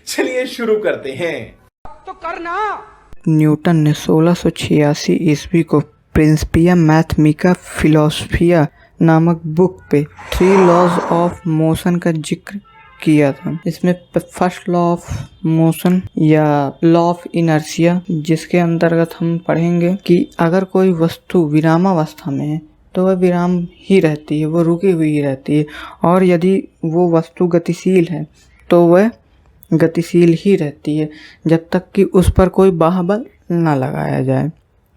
चलिए शुरू करते हैं। तो करना। न्यूटन ने 1686 ईस्वी को प्रिंसिपिया मैथमेटिका फिलोसफिया नामक बुक पे 3 लॉज ऑफ मोशन का जिक्र किया था। इसमें फर्स्ट लॉ ऑफ मोशन या लॉ ऑफ इनर्शिया, जिसके अंतर्गत हम पढ़ेंगे कि अगर कोई वस्तु विरामावस्था में है तो वह विराम ही रहती है, वो रुकी हुई ही रहती है, और यदि वो वस्तु गतिशील है तो वह गतिशील ही रहती है जब तक कि उस पर कोई बाह्य ना लगाया जाए।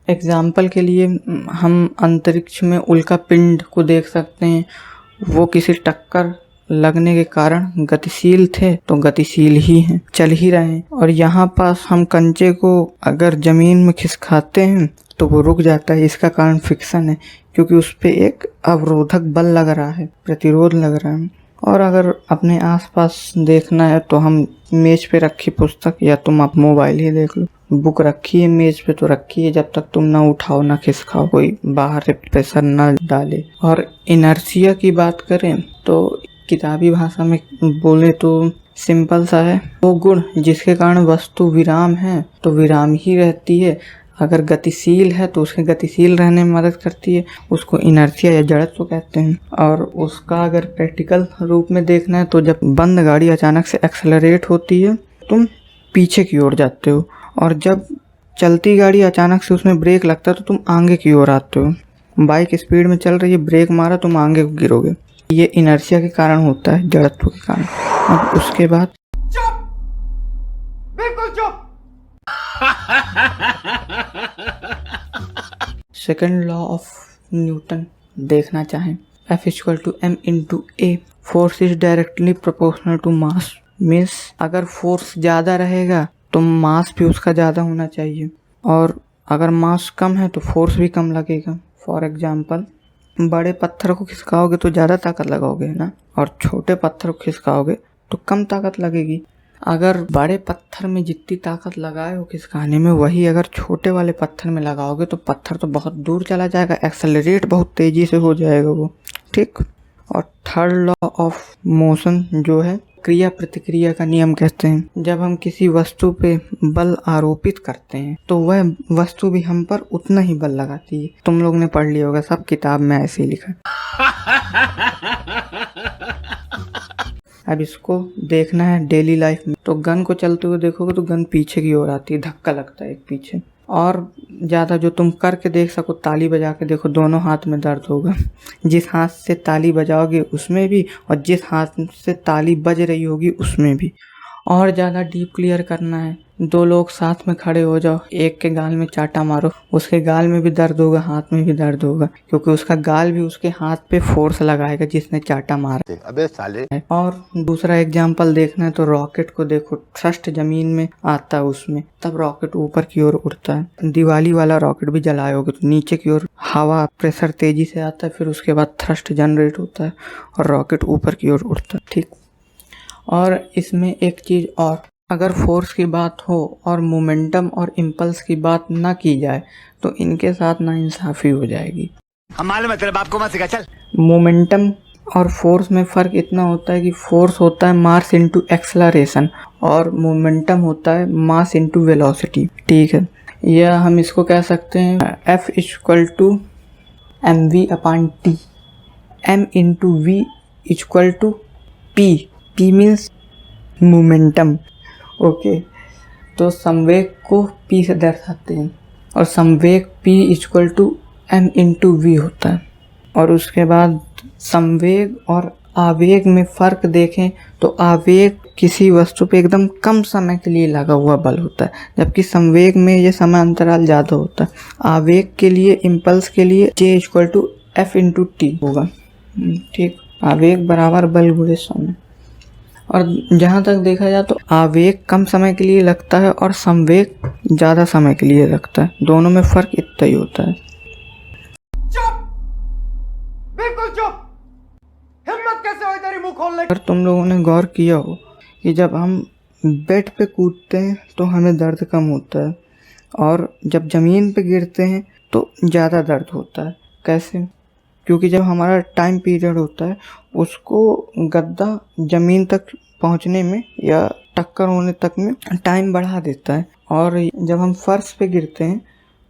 एग्जाम्पल के लिए हम अंतरिक्ष में उल्का पिंड को देख सकते हैं। वो किसी टक्कर लगने के कारण गतिशील थे तो गतिशील ही हैं, चल ही रहे हैं। और यहाँ पास हम कंचे को अगर जमीन में खिसकाते हैं तो वो रुक जाता है। इसका कारण फिक्सन है, क्योंकि उस पर एक अवरोधक बल लग रहा है, प्रतिरोध लग रहा है। और अगर अपने आसपास देखना है तो हम मेज पे रखी पुस्तक या तुम आप मोबाइल ही देख लो, बुक रखी है मेज पे तो रखी है, जब तक तुम ना उठाओ ना खिसकाओ, कोई बाहर प्रेशर ना डाले। और इनर्शिया की बात करें तो किताबी भाषा में बोले तो सिंपल सा है, वो गुण जिसके कारण वस्तु विराम है तो विराम ही रहती है, अगर गतिशील है तो उसके गतिशील रहने में मदद करती है, उसको इनर्शिया या जड़त्व कहते हैं। और उसका अगर प्रैक्टिकल रूप में देखना है तो जब बंद गाड़ी अचानक से एक्सेलरेट होती है तुम पीछे की ओर जाते हो, और जब चलती गाड़ी अचानक से उसमें ब्रेक लगता है तो तुम आगे की ओर आते हो। बाइक स्पीड में चल रही है, ब्रेक मारा तुम आगे को गिरोगे। ये इनर्शिया के कारण होता है, जड़त्व के कारण। अब उसके बाद चुप, बिल्कुल चुप। सेकेंड लॉ ऑफ न्यूटन देखना चाहें, F = m/a, force is directly proportional to mass. Means अगर फोर्स ज़्यादा रहेगा तो मास भी उसका ज़्यादा होना चाहिए, और अगर मास कम है तो फोर्स भी कम लगेगा। फॉर एग्जाम्पल, बड़े पत्थर को खिसकाओगे तो ज़्यादा ताकत लगाओगे ना, और छोटे पत्थर को खिसकाओगे तो कम ताकत लगेगी। अगर बड़े पत्थर में जितनी ताकत लगाए हो खिसकाने में, वही अगर छोटे वाले पत्थर में लगाओगे तो पत्थर तो बहुत दूर चला जाएगा, एक्सेलरेट बहुत तेज़ी से हो जाएगा वो, ठीक। और थर्ड लॉ ऑफ मोशन जो है क्रिया प्रतिक्रिया का नियम कहते हैं। जब हम किसी वस्तु पे बल आरोपित करते हैं तो वह वस्तु भी हम पर उतना ही बल लगाती है। तुम लोग ने पढ़ लिया होगा, सब किताब में ऐसे ही लिखा अब इसको देखना है डेली लाइफ में, तो गन को चलते हुए देखोगे तो गन पीछे की ओर आती है, धक्का लगता है एक पीछे। और ज़्यादा जो तुम करके देख सको, ताली बजा के देखो, दोनों हाथ में दर्द होगा। जिस हाथ से ताली बजाओगे उसमें भी, और जिस हाथ से ताली बज रही होगी उसमें भी। और ज़्यादा डीप क्लियर करना है, 2 लोग साथ में खड़े हो जाओ, एक के गाल में चाटा मारो, उसके गाल में भी दर्द होगा, हाथ में भी दर्द होगा, क्योंकि उसका गाल भी उसके हाथ पे फोर्स लगाएगा जिसने चाटा मारा। अबे साले। और दूसरा एग्जाम्पल देखना है तो रॉकेट को देखो, थ्रस्ट जमीन में आता है उसमें, तब रॉकेट ऊपर की ओर उड़ता है। दिवाली वाला रॉकेट भी जलाओगे तो नीचे की ओर हवा प्रेशर तेजी से आता है, फिर उसके बाद थ्रस्ट जनरेट होता है और रॉकेट ऊपर की ओर उड़ता है, ठीक। और इसमें एक चीज़ और, अगर फोर्स की बात हो और मोमेंटम और इम्पल्स की बात ना की जाए तो इनके साथ नाइंसाफ़ी हो जाएगी। हम मालूम है तेरे बाप को मत सिखा, चल। मोमेंटम और फोर्स में फ़र्क इतना होता है कि फोर्स होता है मास इंटू एक्सेलरेशन और मोमेंटम होता है मास इंटू वेलोसिटी, ठीक है। या हम इसको कह सकते हैं F = mv/t, m into v = p, p means momentum, okay. तो संवेग को p से दर्शाते हैं, और संवेग p = m इंटू वी होता है। और उसके बाद संवेग और आवेग में फ़र्क देखें तो आवेग किसी वस्तु पे एकदम कम समय के लिए लगा हुआ बल होता है, जबकि संवेग में ये समय अंतराल ज़्यादा होता है। आवेग के लिए, इम्पल्स के लिए J = F × T होगा, ठीक। आवेग बराबर बल गुणे समय। और जहाँ तक देखा जाए तो आवेग कम समय के लिए लगता है और संवेग ज़्यादा समय के लिए लगता है, दोनों में फ़र्क इतना ही होता है। चुप, बिल्कुल चुप। हिम्मत कैसे हुई तेरी मुंह खोलने की? अगर तुम लोगों ने गौर किया हो कि जब हम बेड पे कूदते हैं तो हमें दर्द कम होता है, और जब ज़मीन पे गिरते हैं तो ज़्यादा दर्द होता है। कैसे? क्योंकि जब हमारा टाइम पीरियड होता है उसको गद्दा ज़मीन तक पहुंचने में या टक्कर होने तक में टाइम बढ़ा देता है। और जब हम फर्श पे गिरते हैं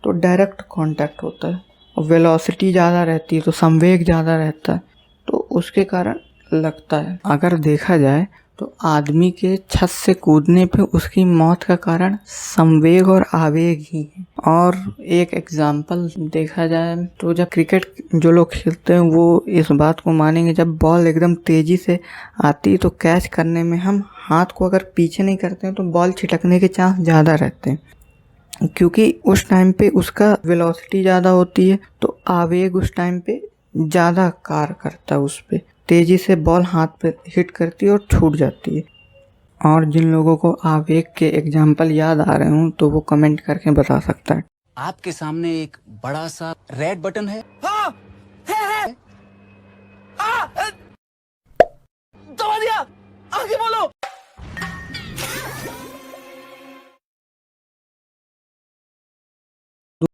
तो डायरेक्ट कांटेक्ट होता है और वेलोसिटी ज़्यादा रहती है, तो संवेग ज़्यादा रहता है, तो उसके कारण लगता है। अगर देखा जाए तो आदमी के छत से कूदने पे उसकी मौत का कारण संवेग और आवेग ही है। और एक एग्जाम्पल देखा जाए तो जब क्रिकेट जो लोग खेलते हैं वो इस बात को मानेंगे, जब बॉल एकदम तेज़ी से आती है तो कैच करने में हम हाथ को अगर पीछे नहीं करते हैं तो बॉल छिटकने के चांस ज़्यादा रहते हैं, क्योंकि उस टाइम पे उसका वेलोसिटी ज़्यादा होती है, तो आवेग उस टाइम पे ज़्यादा कार्य करता है, उस पर तेज़ी से बॉल हाथ पे हिट करती है और छूट जाती है। और जिन लोगों को आवेग के एग्जाम्पल याद आ रहे हों तो वो कमेंट करके बता सकता है। आपके सामने एक बड़ा सा रेड बटन है। हाँ है दबा दिया, आगे बोलो।